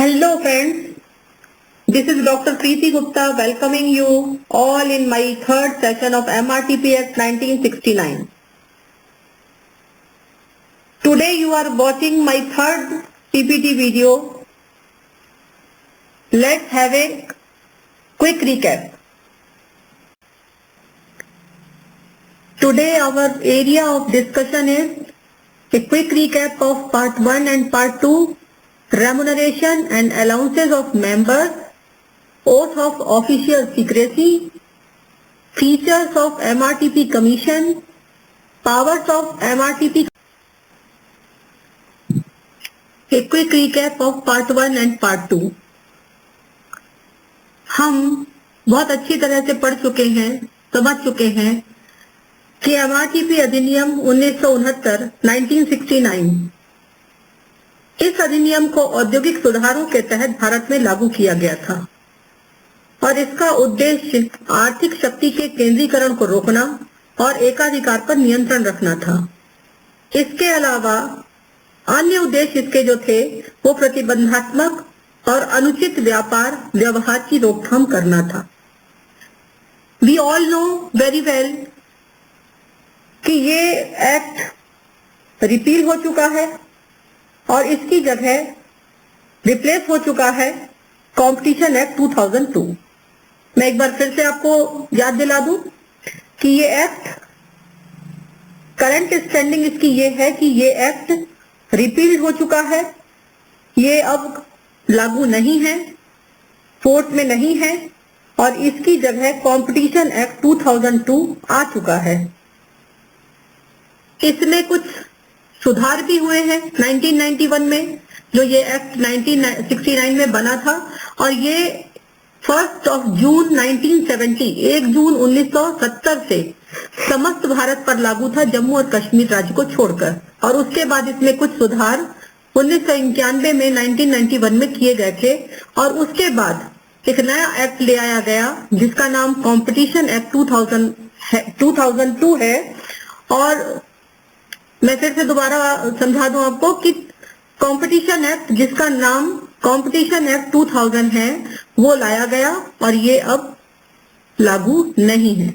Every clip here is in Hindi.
Hello friends, this is Dr. Preeti Gupta welcoming you all in my third session of MRTP Act 1969. Today you are watching my third PPT video. Let's have a quick recap. Today our area of discussion is a quick recap of part 1 and part 2, remuneration and allowances of members, oath of official secrecy, features of MRTP Commission, powers of MRTP. A quick recap of part 1 and part 2. हम बहुत अच्छी तरह से पढ़ चुके हैं, समझ चुके हैं कि एमआरटीपी अधिनियम 1969 इस अधिनियम को औद्योगिक सुधारों के तहत भारत में लागू किया गया था और इसका उद्देश्य आर्थिक शक्ति के केंद्रीकरण को रोकना और एकाधिकार पर नियंत्रण रखना था। इसके अलावा अन्य उद्देश्य इसके जो थे वो प्रतिबंधात्मक और अनुचित व्यापार व्यवहार की रोकथाम करना था। We all know very well कि ये एक्ट रिपील हो चुका है और इसकी जगह रिप्लेस हो चुका है कॉम्पिटिशन एक्ट 2002। मैं एक बार फिर से आपको याद दिला दूं कि ये एक्ट करंट स्टैंडिंग इसकी ये है कि ये एक्ट रिपील हो चुका है, ये अब लागू नहीं है, फोर्स में नहीं है और इसकी जगह कॉम्पिटिशन एक्ट 2002 आ चुका है। इसमें कुछ सुधार भी हुए हैं 1991 में, जो ये एक्ट 1969 में बना था और ये 1 जून 1970 1 जून 1970 से समस्त भारत पर लागू था, जम्मू और कश्मीर राज्य को छोड़कर। और उसके बाद इसमें कुछ सुधार 1991 में 1991 में किए गए थे और उसके बाद एक नया एक्ट ले आया गया जिसका नाम कॉम्पिटिशन एक्ट 2002 है। और मैं फिर से दोबारा समझा दूं आपको कि कंपटीशन एक्ट जिसका नाम कंपटीशन एक्ट 2000 है वो लाया गया और ये अब लागू नहीं है।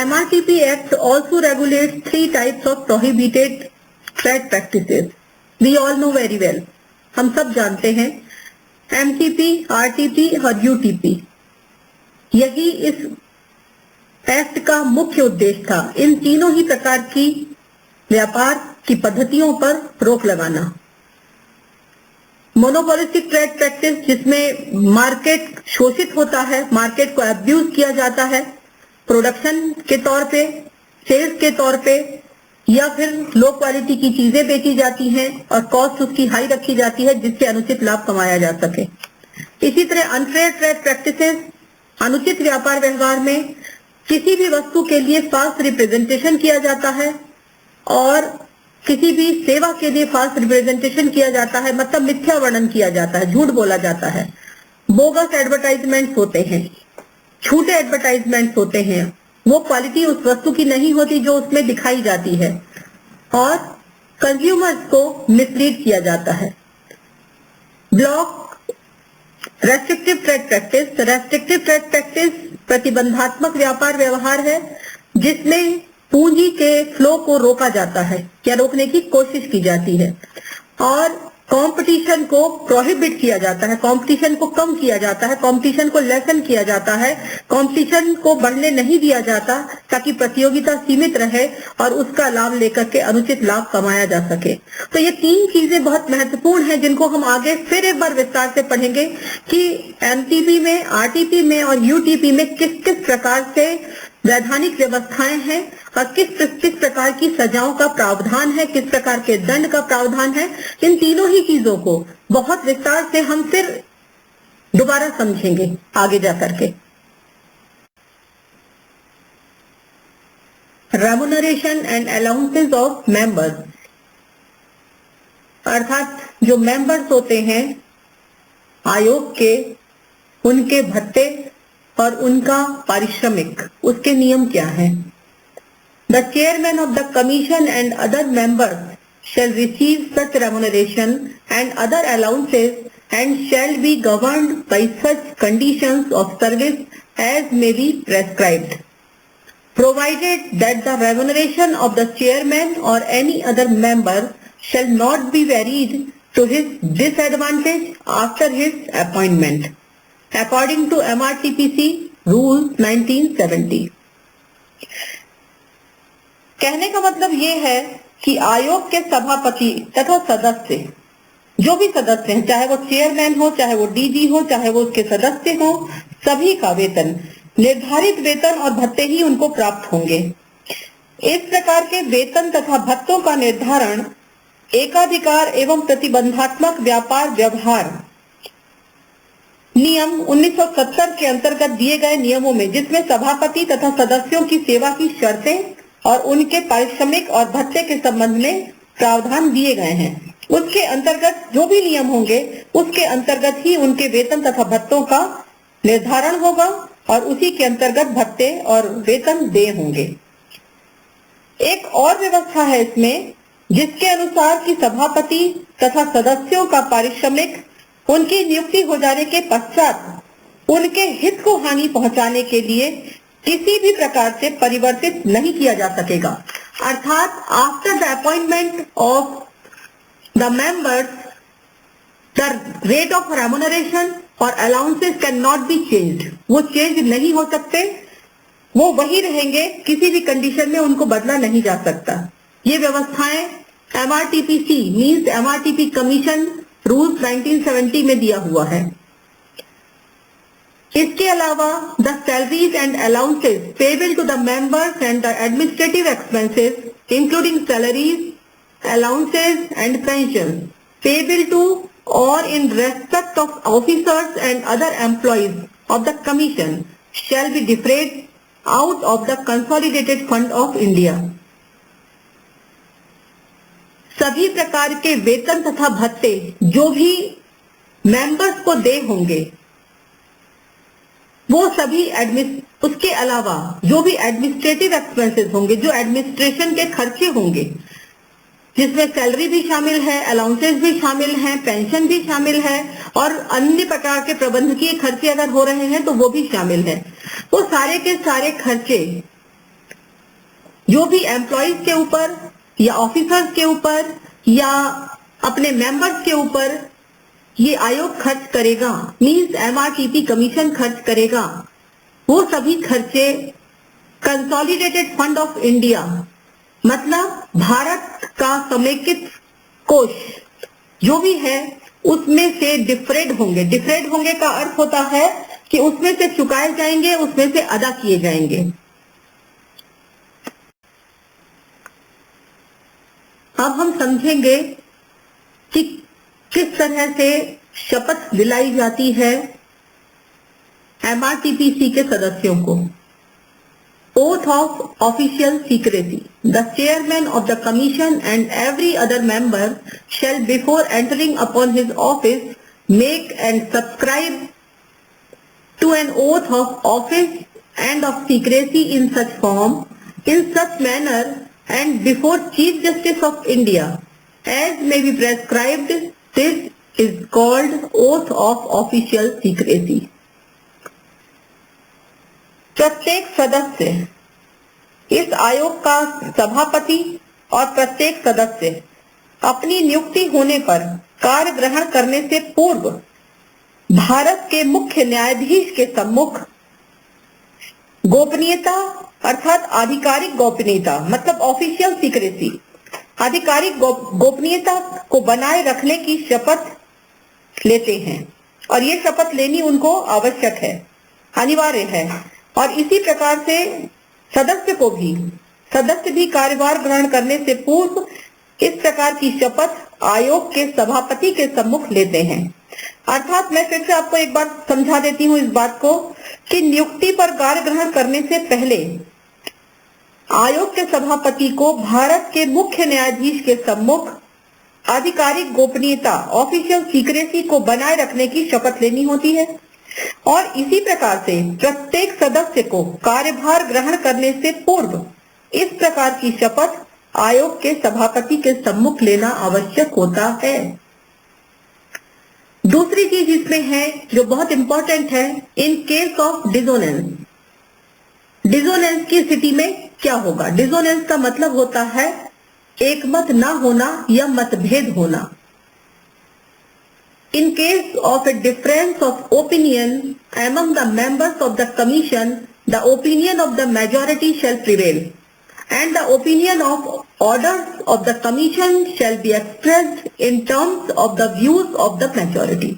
MRTP Act also regulates 3 types of prohibited trade practices. We all know very well. हम सब जानते हैं MTP, RTP और UTP। यही इस एक्ट का मुख्य उद्देश्य था, इन तीनों ही प्रकार की व्यापार की पद्धतियों पर रोक लगाना। मोनोपोलिस्टिक ट्रेड प्रैक्टिस जिसमें मार्केट शोषित होता है, मार्केट को अब्यूज किया जाता है प्रोडक्शन के तौर पे, सेल्स के तौर पे, या फिर लो क्वालिटी की चीजें बेची जाती हैं और कॉस्ट उसकी हाई रखी जाती है जिससे अनुचित लाभ कमाया जा सके। इसी तरह अनफेयर ट्रेड प्रैक्टिसेस, अनुचित व्यापार व्यवहार में किसी भी वस्तु के लिए फाल्स रिप्रेजेंटेशन किया जाता है और किसी भी सेवा के लिए फाल्स रिप्रेजेंटेशन किया जाता है, मतलब मिथ्या वर्णन किया जाता है, झूठ बोला जाता है। बोगस एडवर्टाइजमेंट्स होते हैं, झूठे एडवर्टाइजमेंट्स होते हैं, वो क्वालिटी उस वस्तु की नहीं होती जो उसमें दिखाई जाती है और कंज्यूमर्स को मिसलीड किया जाता है। Block restrictive trade practice, restrictive trade practice प्रतिबंधात्मक व्यापार व्यवहार है जिसमें पूंजी के फ्लो को रोका जाता है या रोकने की कोशिश की जाती है और कंपटीशन को प्रोहिबिट किया जाता है, कंपटीशन को कम किया जाता है, कंपटीशन को लेसन किया जाता है, कंपटीशन को बढ़ने नहीं दिया जाता ताकि प्रतियोगिता सीमित रहे और उसका लाभ लेकर के अनुचित लाभ कमाया जा सके। तो ये 3 चीजें बहुत महत्वपूर्ण हैं जिनको हम आगे फिर एक बार विस्तार से पढ़ेंगे कि एमटीपी में, आरटीपी में और यूटीपी में किस किस प्रकार से वैधानिक व्यवस्थाएं हैं और किस प्रकार की सजाओं का प्रावधान है, किस प्रकार के दंड का प्रावधान है। इन तीनों ही चीजों को बहुत विस्तार से हम फिर दोबारा समझेंगे आगे जाकर के। Remuneration and allowances of members, अर्थात जो मेंबर्स होते हैं आयोग के, उनके भत्ते और उनका पारिश्रमिक, उसके नियम क्या है। The chairman of the commission and other members shall receive such remuneration and other allowances and shall be governed by such conditions of service as may be prescribed, provided that the remuneration of the chairman or any other member shall not be varied to his disadvantage after his appointment, according to MRTPC Rules 1970. कहने का मतलब ये है कि आयोग के सभापति तथा सदस्य, जो भी सदस्य हैं, चाहे वो चेयरमैन हो, चाहे वो डीजी हो, चाहे वो उसके सदस्य हो, सभी का वेतन, निर्धारित वेतन और भत्ते ही उनको प्राप्त होंगे। इस प्रकार के वेतन तथा भत्तों का निर्धारण एकाधिकार एवं प्रतिबंधात्मक व्यापार व्यवहार नियम 1970 के अंतर्गत दिए गए नियमों में, जिसमें सभापति तथा सदस्यों की सेवा की शर्तें और उनके पारिश्रमिक और भत्ते के संबंध में प्रावधान दिए गए हैं, उसके अंतर्गत जो भी नियम होंगे उसके अंतर्गत ही उनके वेतन तथा भत्तों का निर्धारण होगा और उसी के अंतर्गत भत्ते और वेतन देय होंगे। एक और व्यवस्था है इसमें, जिसके अनुसार कि सभापति तथा सदस्यों का पारिश्रमिक उनकी नियुक्ति हो जाने के पश्चात उनके हित को हानि पहुंचाने के लिए किसी भी प्रकार से परिवर्तित नहीं किया जा सकेगा। अर्थात after the appointment of the members the rate of remuneration और allowances can not be changed, वो चेंज नहीं हो सकते, वो वही रहेंगे, किसी भी कंडीशन में उनको बदला नहीं जा सकता। ये व्यवस्थाएं MRTPC means MRTP commission rules 1970 में दिया हुआ है। इसके अलावा the salaries and allowances payable to the members and the administrative expenses including salaries, allowances and pension payable to और in respect of officers and other employees of the commission shall be defrayed out of the consolidated fund of India. सभी प्रकार के वेतन तथा भत्ते जो भी मेंबर्स को दे होंगे वो सभी उसके अलावा जो भी एडमिनिस्ट्रेटिव एक्सपेंसेस होंगे, जो एडमिनिस्ट्रेशन के खर्चे होंगे, जिसमें सैलरी भी शामिल है, अलाउंसेस भी शामिल हैं, पेंशन भी शामिल है और अन्य प्रकार के प्रबंधकीय खर्चे अगर हो रहे हैं तो वो भी शामिल है। वो सारे के सारे खर्चे जो भी एम्प्लॉइज के ऊपर या ऑफिसर्स के ऊपर या अपने मेंबर्स के ऊपर ये आयोग खर्च करेगा, मींस MRTP कमीशन खर्च करेगा, वो सभी खर्चे कंसोलिडेटेड फंड ऑफ इंडिया मतलब भारत का समेकित कोष जो भी है उसमें से डिफरेड होंगे। डिफरेड होंगे का अर्थ होता है कि उसमें से चुकाए जाएंगे, उसमें से अदा किए जाएंगे। अब हम समझेंगे कि किस तरह से शपथ दिलाई जाती है MRTPC के सदस्यों को। Oath of official secrecy. The chairman of the commission and every other member shall before entering upon his office make and subscribe to an oath of office and of secrecy in such form, in such manner and before Chief Justice of India as may be prescribed. This is called oath of official secrecy. प्रत्येक सदस्य, इस आयोग का सभापति और प्रत्येक सदस्य अपनी नियुक्ति होने पर कार्य ग्रहण करने से पूर्व भारत के मुख्य न्यायाधीश के सम्मुख गोपनीयता अर्थात आधिकारिक गोपनीयता मतलब ऑफिशियल सीक्रेसी, आधिकारिक गोपनीयता को बनाए रखने की शपथ लेते हैं और ये शपथ लेनी उनको आवश्यक है, अनिवार्य है। और इसी प्रकार से सदस्य भी कार्यभार ग्रहण करने से पूर्व इस प्रकार की शपथ आयोग के सभापति के सम्मुख लेते हैं। अर्थात मैं फिर से आपको एक बार समझा देती हूँ इस बात को कि नियुक्ति पर कार्य ग्रहण करने से पहले आयोग के सभापति को भारत के मुख्य न्यायाधीश के सम्मुख आधिकारिक गोपनीयता ऑफिशियल सीक्रेसी को बनाए रखने की शपथ लेनी होती है और इसी प्रकार से प्रत्येक सदस्य को कार्यभार ग्रहण करने से पूर्व इस प्रकार की शपथ आयोग के सभापति के सम्मुख लेना आवश्यक होता है। दूसरी चीज इसमें है जो बहुत इंपॉर्टेंट है, in case of dissonance. Dissonance की स्थिति में क्या होगा? डिसोनेंस का मतलब होता है एक मत ना होना या मतभेद होना। In case of a difference of opinion among the members of the commission, the opinion of the majority shall prevail, and the opinion of orders of the commission shall be expressed in terms of the views of the majority.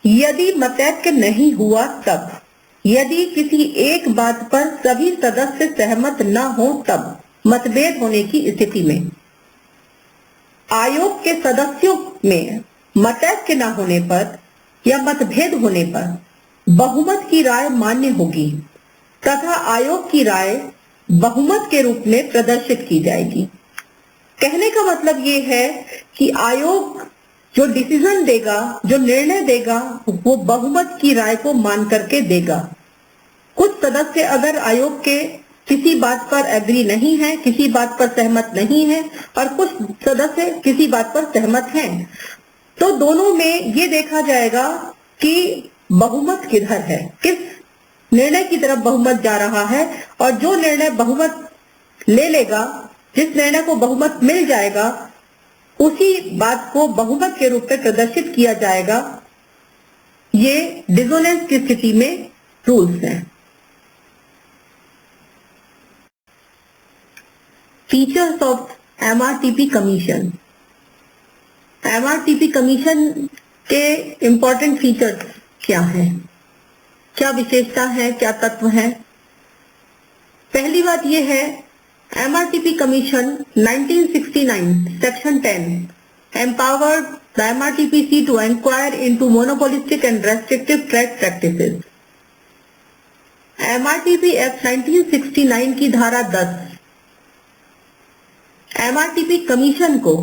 यदि मतैक्य नहीं हुआ तब, यदि किसी एक बात पर सभी सदस्य सहमत न हो तब, मतभेद होने की स्थिति में आयोग के सदस्यों में मतैक्य न होने पर या मतभेद होने पर बहुमत की राय मान्य होगी तथा आयोग की राय बहुमत के रूप में प्रदर्शित की जाएगी। कहने का मतलब ये है कि आयोग जो डिसीजन देगा, जो निर्णय देगा, वो बहुमत की राय को मान करके देगा। कुछ सदस्य अगर आयोग के किसी बात पर एग्री नहीं है, किसी बात पर सहमत नहीं है, और कुछ सदस्य किसी बात पर सहमत हैं, तो दोनों में ये देखा जाएगा कि बहुमत किधर है, किस निर्णय की तरफ बहुमत जा रहा है, और जो निर्णय बहुमत ले लेगा, जिस निर्णय को बहुमत मिल जाएगा, उसी बात को बहुमत के रूप में प्रदर्शित किया जाएगा। ये डिसोनेंस की स्थिति में रूल्स हैं। Features of MRTP commission. MRTP commission के इंपॉर्टेंट फीचर्स क्या हैं, क्या विशेषता है, क्या तत्व है? पहली बात यह है, MRTP commission 1969 section 10 empowered the MRTPC to inquire into monopolistic and restrictive trade practices। MRTP act 1969 की धारा 10 एमआरटीपी कमीशन को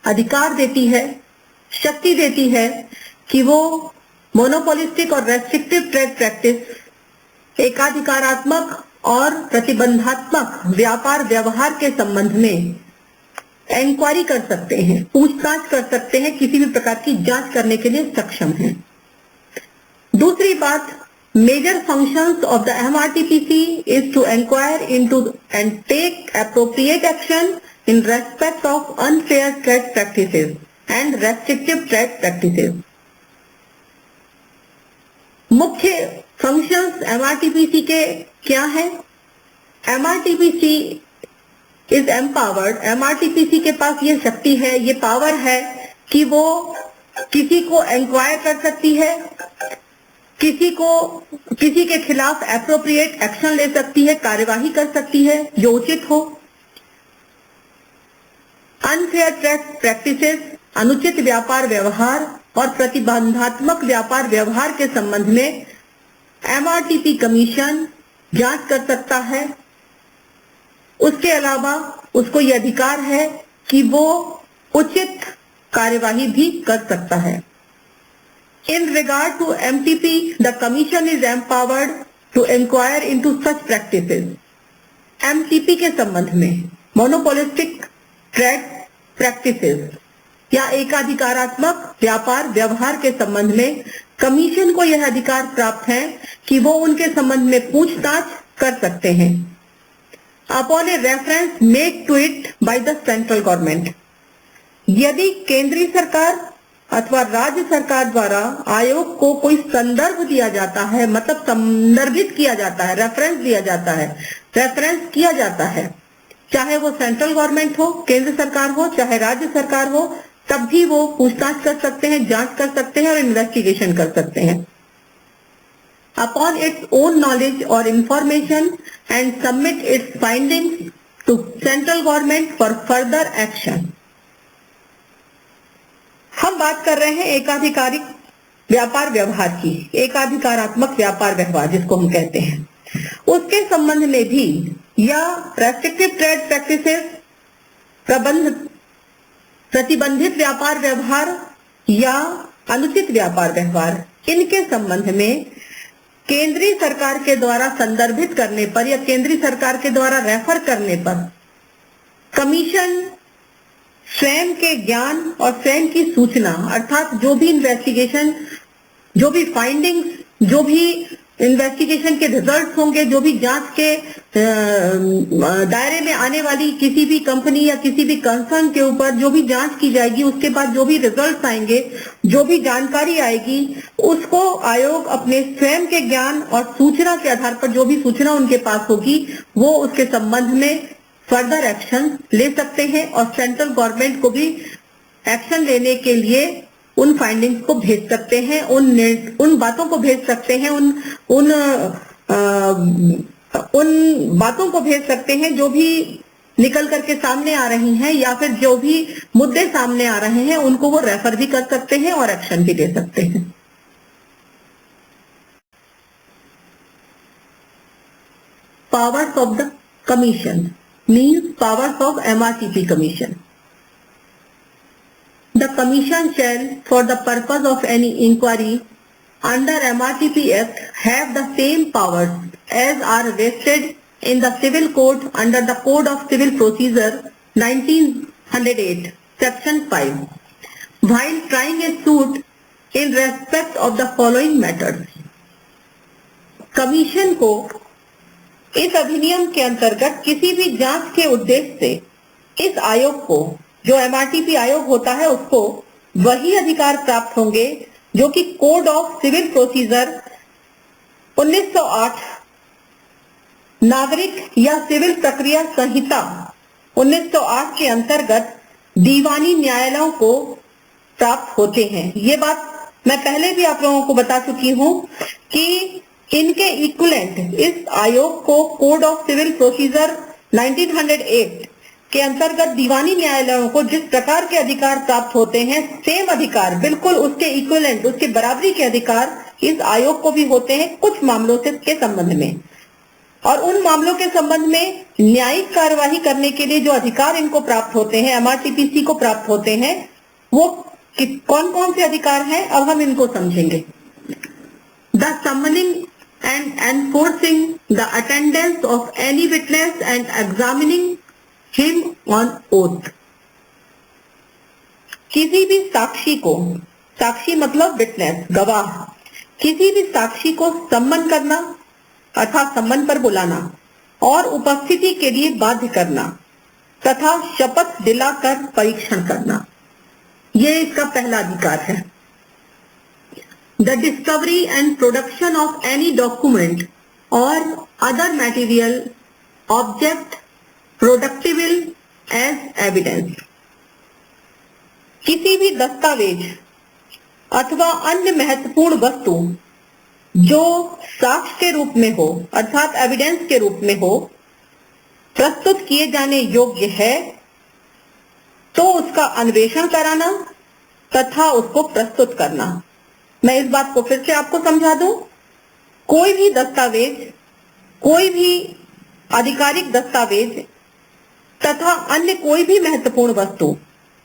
अधिकार देती है, शक्ति देती है कि वो मोनोपोलिस्टिक और रेस्ट्रिक्टिव ट्रेड प्रैक्टिस, एकाधिकारात्मक और प्रतिबंधात्मक व्यापार व्यवहार के संबंध में इंक्वायरी कर सकते हैं, पूछताछ कर सकते हैं, किसी भी प्रकार की जांच करने के लिए सक्षम हैं। दूसरी बात, major functions of the MRTPC is to inquire into and take appropriate action in respect of unfair trade practices and restrictive trade practices। मुख्य फंक्शंस एमआरटीपीसी के क्या है? एमआरटीपीसी इज एम्पावर्ड, एमआरटीपीसी के पास ये शक्ति है, ये पावर है कि वो किसी को इंक्वायर कर सकती है, किसी के खिलाफ एप्रोप्रिएट एक्शन ले सकती है, कार्यवाही कर सकती है जो उचित हो। अनफेयर ट्रेड प्रैक्टिसेस, अनुचित व्यापार व्यवहार और प्रतिबंधात्मक व्यापार व्यवहार के संबंध में एमआरटीपी कमीशन जांच कर सकता है। उसके अलावा उसको यह अधिकार है कि वो उचित कार्यवाही भी कर सकता है। In regard to MTP, the Commission is empowered to inquire into such practices। MTP के संबंध में मोनोपोलिस्टिक ट्रेड प्रैक्टिसेस या एकाधिकारात्मक व्यापार व्यवहार के संबंध में कमीशन को यह अधिकार प्राप्त है कि वो उनके संबंध में पूछताछ कर सकते हैं। Upon a reference made to it by the central government, यदि केंद्रीय सरकार अथवा राज्य सरकार द्वारा आयोग को कोई संदर्भ दिया जाता है, मतलब संदर्भित किया जाता है, रेफरेंस दिया जाता है, रेफरेंस किया जाता है, चाहे वो सेंट्रल गवर्नमेंट हो, केंद्र सरकार हो, चाहे राज्य सरकार हो, तब भी वो पूछताछ कर सकते हैं, जांच कर सकते हैं और इन्वेस्टिगेशन कर सकते हैं। अपॉन इट्स ओन नॉलेज और information and submit its findings to central government for further action. हम बात कर रहे हैं एकाधिकारिक व्यापार व्यवहार की, एकाधिकारात्मक व्यापार व्यवहार जिसको हम कहते हैं, उसके संबंध में भी या रेस्ट्रिक्टिव ट्रेड प्रैक्टिसेस, प्रतिबंधित व्यापार व्यवहार या अनुचित व्यापार व्यवहार, इनके संबंध में केंद्रीय सरकार के द्वारा संदर्भित करने पर या केंद्रीय सरकार के द्वारा रेफर करने पर कमीशन स्वयं के ज्ञान और स्वयं की सूचना, अर्थात जो भी इन्वेस्टिगेशन, जो भी फाइंडिंग्स, जो भी इन्वेस्टिगेशन के रिजल्ट्स होंगे, जो भी जांच के दायरे में आने वाली किसी भी कंपनी या किसी भी कंसर्न के ऊपर जो भी जांच की जाएगी, उसके बाद जो भी रिजल्ट्स आएंगे, जो भी जानकारी आएगी, उसको आयोग अपने स्वयं के ज्ञान और सूचना के आधार पर जो भी सूचना उनके पास होगी वो उसके संबंध में फर्दर एक्शन ले सकते हैं और सेंट्रल गवर्नमेंट को भी एक्शन लेने के लिए उन फाइंडिंग्स को भेज सकते हैं, उन बातों को भेज सकते हैं, उन बातों को भेज सकते हैं जो भी निकल करके सामने आ रही हैं, या फिर जो भी मुद्दे सामने आ रहे हैं उनको वो रेफर भी कर सकते हैं और एक्शन भी ले सकते हैं। Powers of the commission means powers of MRTP Commission. The Commission shall, for the purpose of any inquiry under MRTP Act, have the same powers as are vested in the Civil Code under the Code of Civil Procedure 1908, Section 5, while trying a suit in respect of the following matters. Commission को इस अधिनियम के अंतर्गत किसी भी जांच के उद्देश्य से इस आयोग को, जो एमआरटीपी आयोग होता है, उसको वही अधिकार प्राप्त होंगे जो कि कोड ऑफ सिविल प्रोसीजर 1908, नागरिक या सिविल प्रक्रिया संहिता 1908 के अंतर्गत दीवानी न्यायालयों को प्राप्त होते हैं। ये बात मैं पहले भी आप लोगों को बता चुकी हूं कि इनके इक्विवेलेंट इस आयोग को कोड ऑफ सिविल प्रोसीजर 1908 के अंतर्गत दीवानी न्यायालयों को जिस प्रकार के अधिकार प्राप्त होते हैं, सेम अधिकार, बिल्कुल उसके इक्विवेलेंट, उसके बराबरी के अधिकार इस आयोग को भी होते हैं कुछ मामलों से के संबंध में। और उन मामलों के संबंध में न्यायिक कार्यवाही करने के लिए जो अधिकार इनको प्राप्त होते हैं, एमआरटीपीसी को प्राप्त होते हैं, वो कौन कौन से अधिकार हैं, अब हम इनको समझेंगे। The summoning and enforcing the attendance of any witness and examining him on oath. किसी भी साक्षी को, साक्षी मतलब विटनेस, गवाह, किसी भी साक्षी को सम्मन करना अर्थात सम्मन पर बुलाना और उपस्थिति के लिए बाध्य करना तथा शपथ दिलाकर परीक्षण करना, ये इसका पहला अधिकार है। The discovery and production of any document or other material object productible as evidence. किसी भी दस्तावेज अथवा अन्य महत्वपूर्ण वस्तु जो साक्ष्य के रूप में हो अर्थात एविडेंस के रूप में हो, प्रस्तुत किए जाने योग्य है तो उसका अन्वेषण कराना तथा उसको प्रस्तुत करना। मैं इस बात को फिर से आपको समझा दूं, कोई भी दस्तावेज, कोई भी आधिकारिक दस्तावेज तथा अन्य कोई भी महत्वपूर्ण वस्तु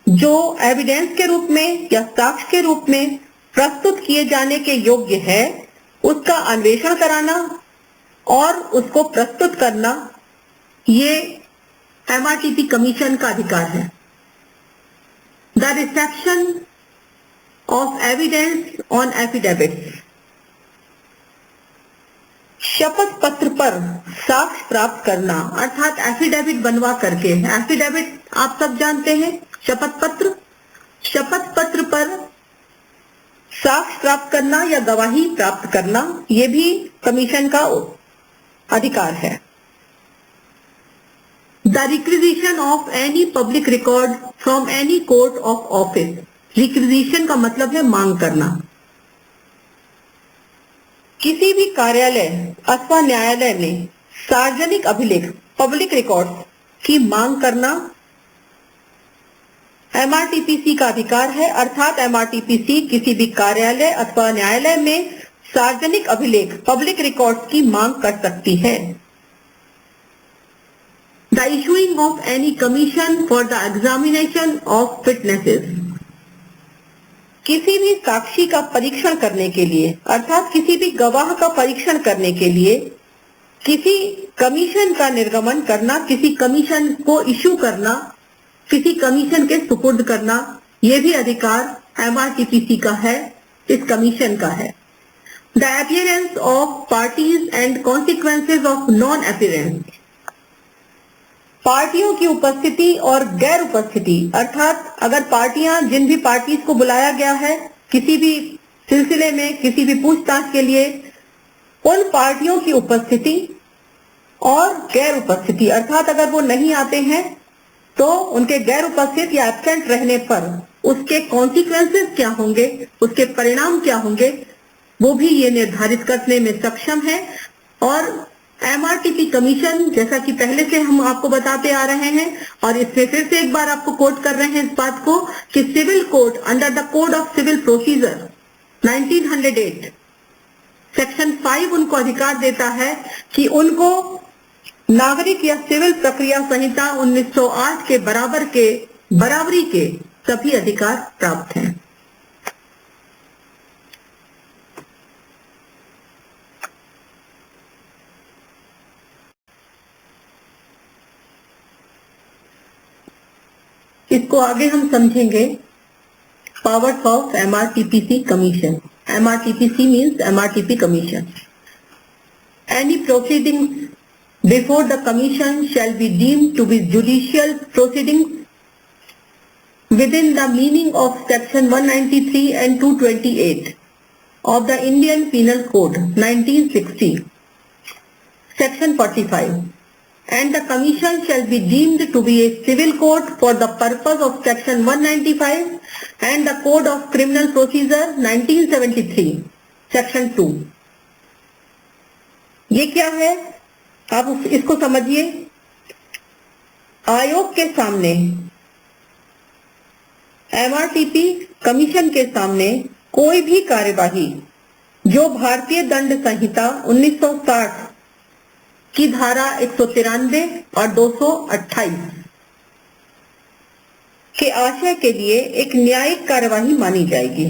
जो एविडेंस के रूप में या साक्ष्य के रूप में प्रस्तुत किए जाने के योग्य है, उसका अन्वेषण कराना और उसको प्रस्तुत करना, ये एमआरटीपी कमीशन का अधिकार है। The reception of evidence on affidavits, शपथ पत्र पर साक्ष्य प्राप्त करना अर्थात एफिडेविट बनवा करके, एफिडेविट आप सब जानते हैं, शपथ पत्र पर साक्ष्य प्राप्त करना या गवाही प्राप्त करना, ये भी कमीशन का अधिकार है। The requisition of any public record from any court of office, requisition का मतलब है मांग करना। किसी भी कार्यालय अथवा न्यायालय में सार्वजनिक अभिलेख, पब्लिक रिकॉर्ड्स की मांग करना एमआरटीपीसी का अधिकार है, अर्थात एमआरटीपीसी किसी भी कार्यालय अथवा न्यायालय में सार्वजनिक अभिलेख, पब्लिक रिकॉर्ड्स की मांग कर सकती है। The issuing of any commission for the examination of witnesses, किसी भी साक्षी का परीक्षण करने के लिए, अर्थात किसी भी गवाह का परीक्षण करने के लिए किसी कमीशन का निर्गमन करना, किसी कमीशन को इशू करना, किसी कमीशन के सुपुर्द करना, ये भी अधिकार एमआरटीपीसी का है, इस कमीशन का है। The appearance of parties and consequences of non appearance, पार्टियों की उपस्थिति और गैर उपस्थिति, अर्थात अगर पार्टियां, जिन भी पार्टीज को बुलाया गया है किसी भी सिलसिले में, किसी भी पूछताछ के लिए, उन पार्टियों की उपस्थिति और गैर उपस्थिति, अर्थात अगर वो नहीं आते हैं तो उनके गैर उपस्थित या एब्सेंट रहने पर उसके कॉन्सिक्वेंसेस क्या होंगे, उसके परिणाम क्या होंगे, वो भी ये निर्धारित करने में सक्षम है। और एमआरटीपी कमीशन, जैसा कि पहले से हम आपको बताते आ रहे हैं और इसमें फिर से एक बार आपको कोट कर रहे हैं इस बात को कि civil code under the code of civil procedure 1908 section 5 उनको अधिकार देता है कि उनको नागरिक या सिविल प्रक्रिया संहिता 1908 के बराबरी के सभी अधिकार प्राप्त हैं। इसको आगे हम समझेंगे। Powers of MRTPC commission. MRTPC means MRTP commission. Any proceedings before the commission shall be deemed to be judicial proceedings within the meaning of section 193 and 228 of the Indian Penal Code 1960, section 45, and the commission shall be deemed to be a civil court for the purpose of section 195 and the Code of Criminal Procedure 1973, section 2. ये क्या है, आप इसको समझिए। आयोग के सामने, एमआरटीपी कमीशन के सामने कोई भी कार्यवाही जो भारतीय दंड संहिता 1960 की धारा 193 और 228 के आशय के लिए एक न्यायिक कार्यवाही मानी जाएगी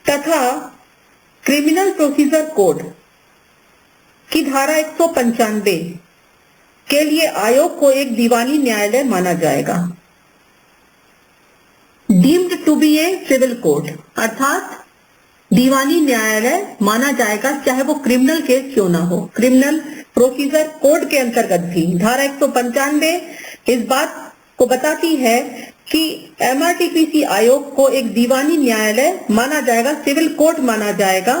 तथा क्रिमिनल प्रोसीजर कोड की धारा 195 के लिए आयोग को एक दीवानी न्यायालय माना जाएगा। Deemed to be a civil court, अर्थात दीवानी न्यायालय माना जाएगा, चाहे वो क्रिमिनल केस क्यों ना हो। क्रिमिनल प्रोसीजर कोड के अंतर्गत भी धारा 195 इस बात को बताती है कि एमआरटीपीसी आयोग को एक दीवानी न्यायालय माना जाएगा, सिविल कोर्ट माना जाएगा।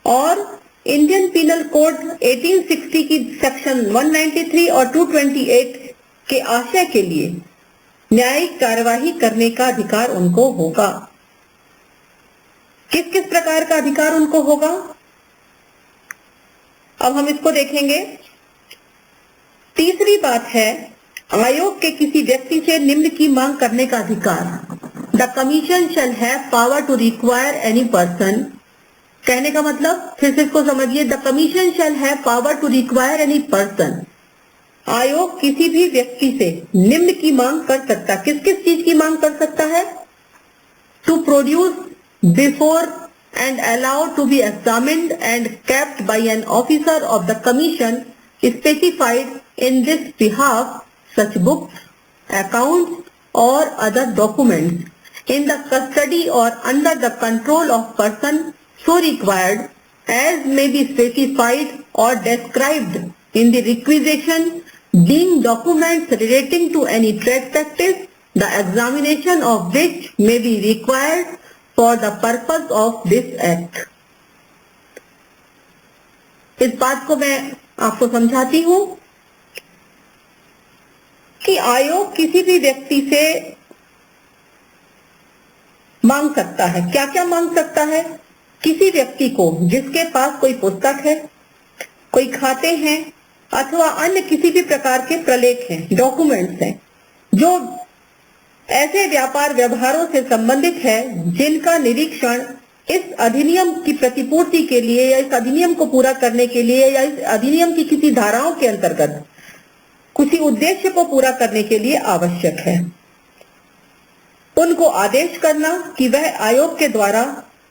और इंडियन पीनल कोड 1860 की सेक्शन 193 और 228 के आशय के लिए न्यायिक कार्यवाही करने का अधिकार उनको होगा। किस किस प्रकार का अधिकार उनको होगा, अब हम इसको देखेंगे। तीसरी बात है आयोग के किसी व्यक्ति से निम्न की मांग करने का अधिकार। The commission shall have power to require any person, कहने का मतलब फिर से इसको समझिए। The commission shall have power to require any person, आयोग किसी भी व्यक्ति से निम्न की मांग कर सकता। किस किस चीज की मांग कर सकता है? To produce before and allowed to be examined and kept by an officer of the commission specified in this behalf such books, accounts और other documents in the custody और under the control of person so required as may be specified or described in the requisition, being documents relating to any trade practice, the examination of which may be required for the purpose of this act. इस बात को मैं आपको समझाती हूँ कि आयोग किसी भी व्यक्ति से मांग सकता है। क्या क्या मांग सकता है? किसी व्यक्ति को जिसके पास कोई पुस्तक है, कोई खाते हैं अथवा अन्य किसी भी प्रकार के प्रलेख हैं, डॉक्यूमेंट्स हैं, जो ऐसे व्यापार व्यवहारों से संबंधित है जिनका निरीक्षण इस अधिनियम की प्रतिपूर्ति के लिए या इस अधिनियम को पूरा करने के लिए या इस अधिनियम की किसी धाराओं के अंतर्गत किसी उद्देश्य को पूरा करने के लिए आवश्यक है। उनको आदेश करना कि वह आयोग के द्वारा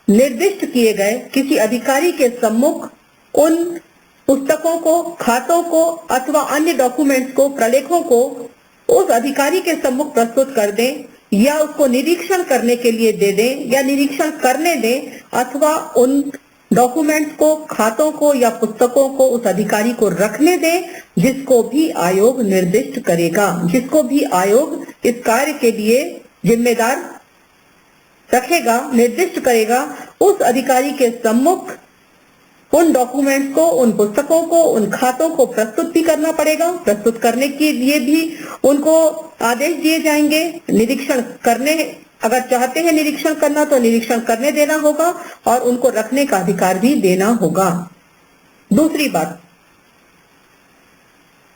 निर्दिष्ट किए गए किसी अधिकारी के सम्मुख उन पुस्तकों को, खातों को अथवा अन्य डॉक्यूमेंट्स को, प्रलेखों को उस अधिकारी के सम्मुख प्रस्तुत कर दें या उसको निरीक्षण करने के लिए दे दें या निरीक्षण करने दें, अथवा उन डॉक्यूमेंट्स को, खातों को या पुस्तकों को उस अधिकारी को रखने दें जिसको भी आयोग निर्दिष्ट करेगा। जिसको भी आयोग इस कार्य के लिए जिम्मेदार रखेगा, निर्दिष्ट करेगा, उस अधिकारी के सम्मुख उन डॉक्यूमेंट्स को, उन पुस्तकों को, उन खातों को प्रस्तुत भी करना पड़ेगा। प्रस्तुत करने के लिए भी उनको आदेश दिए जाएंगे। निरीक्षण करने, अगर चाहते हैं निरीक्षण करना तो निरीक्षण करने देना होगा और उनको रखने का अधिकार भी देना होगा। दूसरी बात,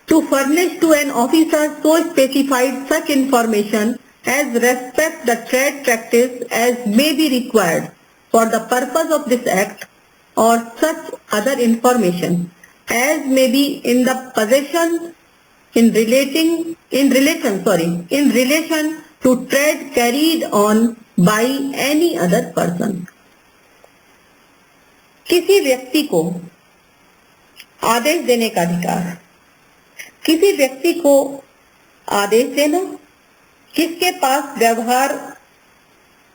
to furnish to an officer so specified such information as respect the trade practice as may be required for the purpose of this act or such other information as may be in the possession in relation to trade carried on by any other person। किसी व्यक्ति को आदेश देने का अधिकार, किसी व्यक्ति को आदेश देना किसके पास व्यवहार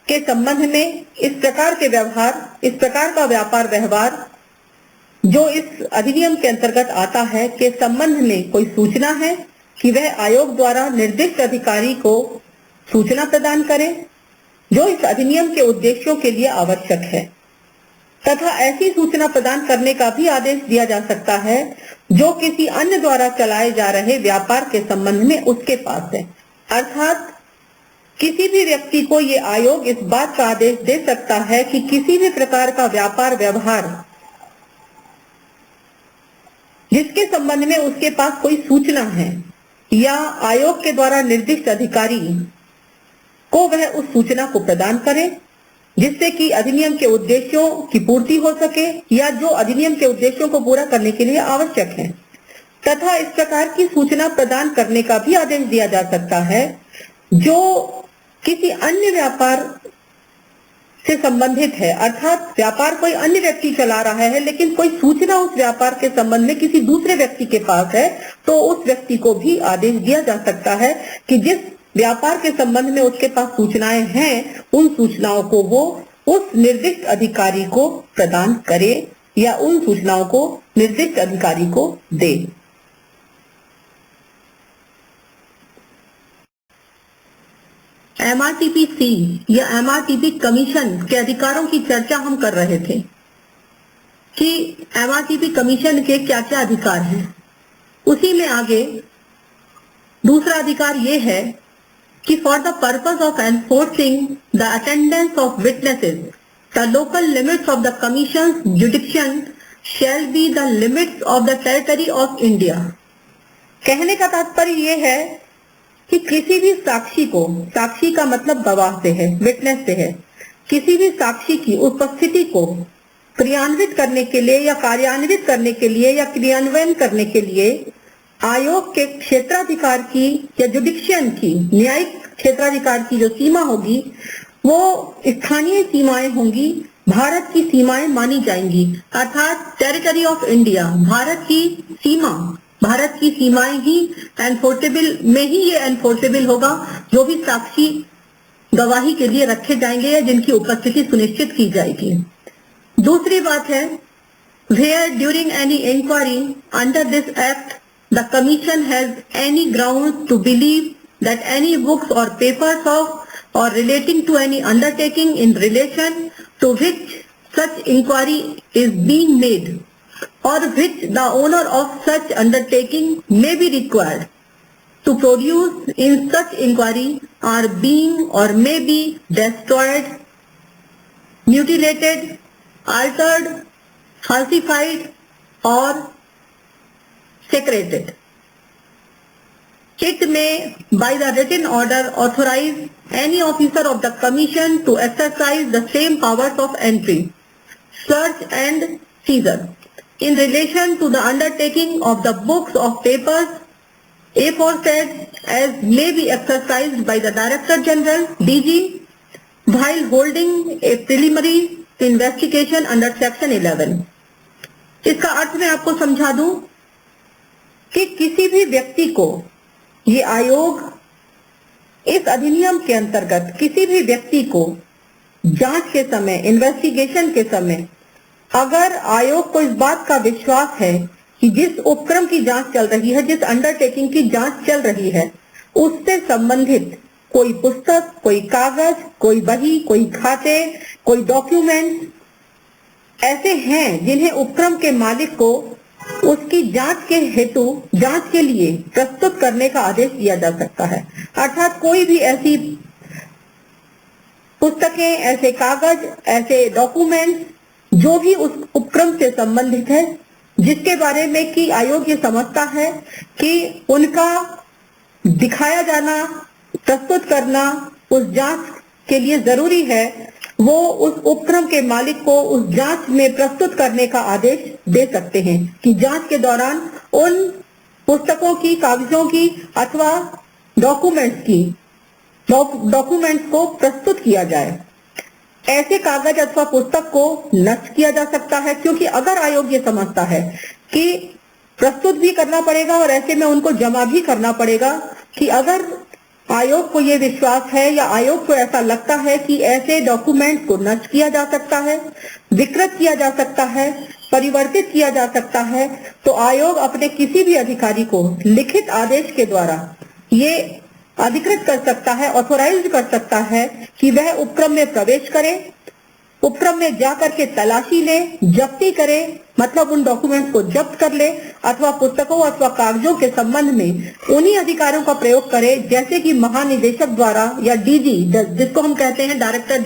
के संबंध में इस प्रकार का व्यापार व्यवहार जो इस अधिनियम के अंतर्गत आता है के संबंध में कोई सूचना है कि वह आयोग द्वारा निर्दिष्ट अधिकारी को सूचना प्रदान करे जो इस अधिनियम के उद्देश्यों के लिए आवश्यक है, तथा ऐसी सूचना प्रदान करने का भी आदेश दिया जा सकता है जो किसी अन्य द्वारा चलाए जा रहे व्यापार के संबंध में उसके पास है। अर्थात किसी भी व्यक्ति को ये आयोग इस बात का आदेश दे सकता है कि किसी भी प्रकार का व्यापार व्यवहार जिसके संबंध में उसके पास कोई सूचना है या आयोग के द्वारा निर्दिष्ट अधिकारी को वह उस सूचना को प्रदान करे जिससे कि अधिनियम के उद्देश्यों की पूर्ति हो सके या जो अधिनियम के उद्देश्यों को पूरा करने के लिए आवश्यक है, तथा इस प्रकार की सूचना प्रदान करने का भी आदेश दिया जा सकता है जो किसी अन्य व्यापार से संबंधित है। अर्थात व्यापार कोई अन्य व्यक्ति चला रहा है लेकिन कोई सूचना उस व्यापार के संबंध में किसी दूसरे व्यक्ति के पास है तो उस व्यक्ति को भी आदेश दिया जा सकता है कि जिस व्यापार के संबंध में उसके पास सूचनाएं हैं उन सूचनाओं को वो उस निर्दिष्ट अधिकारी को प्रदान करे या उन सूचनाओं को निर्दिष्ट अधिकारी को दे। MRTPC या MRTP कमीशन के अधिकारों की चर्चा हम कर रहे थे कि MRTP कमीशन के क्या क्या अधिकार हैं। उसी में आगे दूसरा अधिकार ये है कि for the purpose of enforcing the attendance of witnesses the local limits of the commission जुडिक्शन shall be the limits of the territory of India. कहने का तात्पर्य ये है कि किसी भी साक्षी को, साक्षी का मतलब गवाह से है, विटनेस से है, किसी भी साक्षी की उपस्थिति को क्रियान्वित करने के लिए या कार्यान्वित करने के लिए या क्रियान्वयन करने के लिए आयोग के क्षेत्राधिकार की या जुडिक्शन की, न्यायिक क्षेत्राधिकार की जो सीमा होगी वो स्थानीय सीमाएं होंगी, भारत की सीमाएं मानी जाएंगी। अर्थात टेरिटरी ऑफ इंडिया, भारत की सीमा, भारत की सीमाएं ही एनफोर्सेबल में ही ये एनफोर्सेबल होगा जो भी साक्षी गवाही के लिए रखे जाएंगे या जिनकी उपस्थिति सुनिश्चित की जाएगी। दूसरी बात है, where during any inquiry under this act the commission has any grounds to believe that any books or papers of or relating to any undertaking in relation to which such inquiry is being made or which the owner of such undertaking may be required to produce in such inquiry are being or may be destroyed, mutilated, altered, falsified or secreted. It may by the written order authorize any officer of the commission to exercise the same powers of entry, search and seizure in relation to the undertaking of the books of papers aforesaid as may be exercised by the Director General (DG) while holding a preliminary investigation under Section 11। इसका अर्थ मैं आपको समझा दूं कि किसी भी व्यक्ति को ये आयोग इस अधिनियम के अंतर्गत किसी भी व्यक्ति को जांच के समय, इन्वेस्टिगेशन के समय, अगर आयोग को इस बात का विश्वास है कि जिस उपक्रम की जांच चल रही है, जिस अंडरटेकिंग की जांच चल रही है, उससे संबंधित कोई पुस्तक, कोई कागज, कोई बही, कोई खाते, कोई डॉक्यूमेंट ऐसे हैं जिन्हें उपक्रम के मालिक को उसकी जांच के हेतु, जांच के लिए प्रस्तुत करने का आदेश दिया जा सकता है। अर्थात कोई भी ऐसी पुस्तकें, ऐसे कागज, ऐसे डॉक्यूमेंट जो भी उस उपक्रम से संबंधित है, जिसके बारे में कि आयोग ये समझता है कि उनका दिखाया जाना, प्रस्तुत करना उस जांच के लिए जरूरी है, वो उस उपक्रम के मालिक को उस जांच में प्रस्तुत करने का आदेश दे सकते हैं कि जांच के दौरान उन पुस्तकों की, कागजों की अथवा डॉक्यूमेंट्स को प्रस्तुत किया जाए। ऐसे कागज अथवा पुस्तक को नष्ट किया जा सकता है, क्योंकि अगर आयोग ये समझता है कि प्रस्तुत भी करना पड़ेगा और ऐसे में उनको जमा भी करना पड़ेगा, कि अगर आयोग को ये विश्वास है या आयोग को ऐसा लगता है कि ऐसे डॉक्यूमेंट को नष्ट किया जा सकता है, विकृत किया जा सकता है, परिवर्तित किया जा सकता है, तो आयोग अपने किसी भी अधिकारी को लिखित आदेश के द्वारा ये अधिकृत कर सकता है, ऑथोराइज कर सकता है कि वह उपक्रम में प्रवेश करे, उपक्रम में जाकर के तलाशी ले, जब्ती करे, मतलब उन डॉक्यूमेंट्स को जब्त कर ले, अथवा पुस्तकों अथवा कागजों के संबंध में उन्हीं अधिकारों का प्रयोग करे जैसे कि महानिदेशक द्वारा या डीजी, जिसको हम कहते हैं डायरेक्टर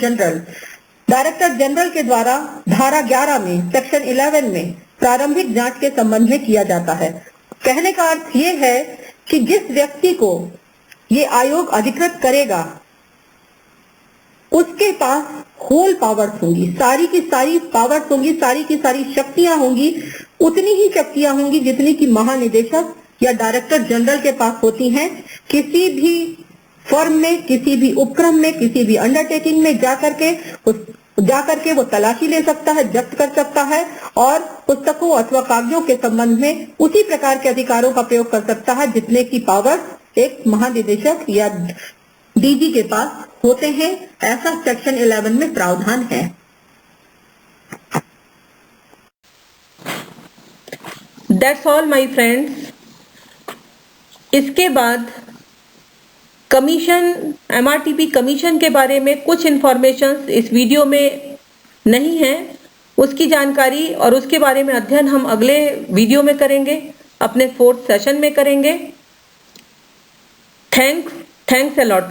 जनरल के द्वारा धारा 11 में, सेक्शन 11 में प्रारंभिक जांच के संबंध में किया जाता है। कहने का अर्थ ये है कि जिस व्यक्ति को ये आयोग अधिकृत करेगा उसके पास होल पावर्स होंगी, सारी की सारी पावर्स होंगी, सारी की सारी शक्तियां होंगी, उतनी ही शक्तियां होंगी जितनी कि महानिदेशक या डायरेक्टर जनरल के पास होती हैं। किसी भी फर्म में, किसी भी उपक्रम में, किसी भी अंडरटेकिंग में जाकर के वो तलाशी ले सकता है, जब्त कर सकता है और पुस्तकों अथवा कागजों के संबंध में उसी प्रकार के अधिकारों का प्रयोग कर सकता है जितने की पावर्स एक महानिदेशक या डीजी के पास होते हैं। ऐसा सेक्शन 11 में प्रावधान है। That's all my friends। इसके बाद कमीशन, MRTP कमीशन के बारे में कुछ इंफॉर्मेशन इस वीडियो में नहीं है, उसकी जानकारी और उसके बारे में अध्ययन हम अगले वीडियो में करेंगे, अपने 4th सेशन में करेंगे। Thanks a lot.